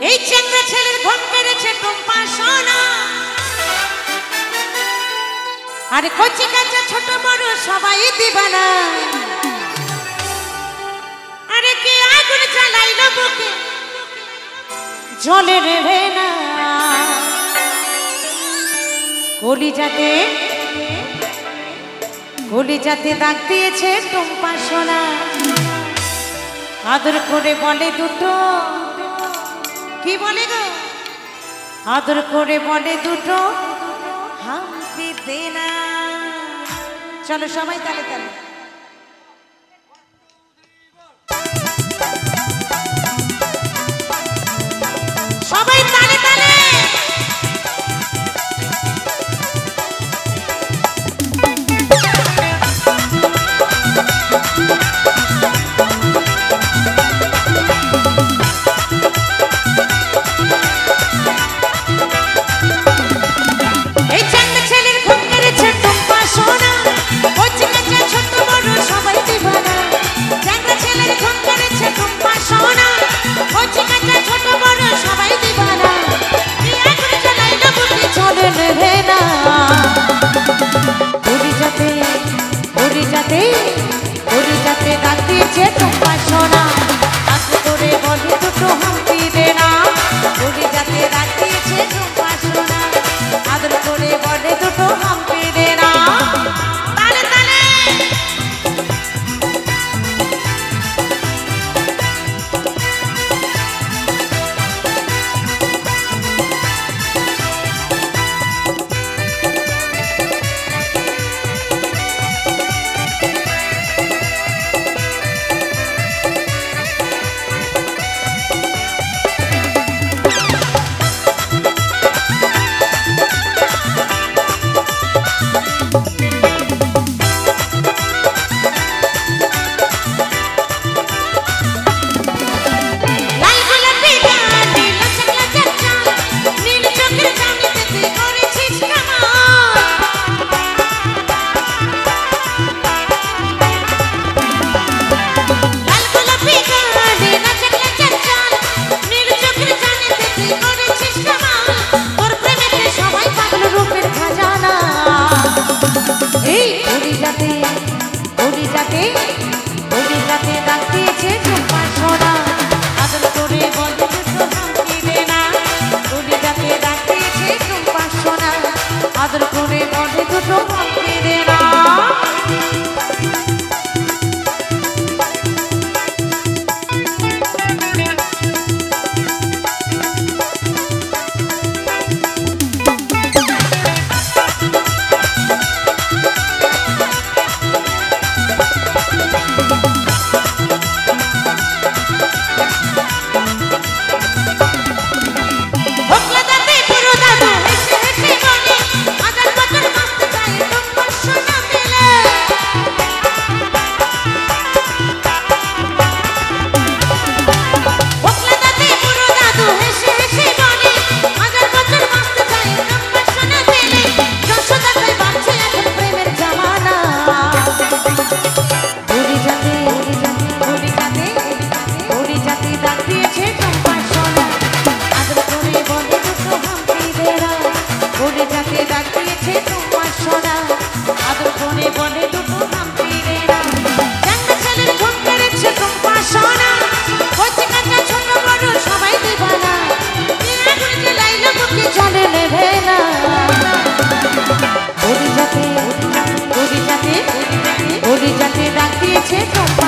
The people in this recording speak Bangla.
এই চ্যাংড়া ছেলের ঘুম পেড়েছে টুম্পা সোনা। আরে কচি কাঁচা ছোট বড় সবাই দিবানা। আরে কে আগুন জ্বালাইল বুকে জ্বলে রে না। কলিজাতে দাগ দিয়েছে টুম্পা সোনা। আদর করে বলে দুটো, কি বলে গো? আদর করে বলে দুটো হাম্পি দে না। চলো সবাই তালে তালে। সবাই তালে তালে। কলিজাতে দাগ দিয়েছে টুম্পা সোনা। আদর করে বলে দুটো হাম্পি দে না। কলিজাতে দাগ দিয়েছে টুম্পা সোনা। আদর করে বলে দুটো হাম্পি দে না। তালে তালে। কলিজাতে দাগ দিয়েছে টুম্পা সোনা। আদর করে বলে দুটো হাম্পি দে না। কলিজাতে দাগ দিয়েছে টুম্পা সোনা। আদর করে বলে দুটো হাম্পি দে না। কলিজাতে দাগ দিয়েছে টুম্পা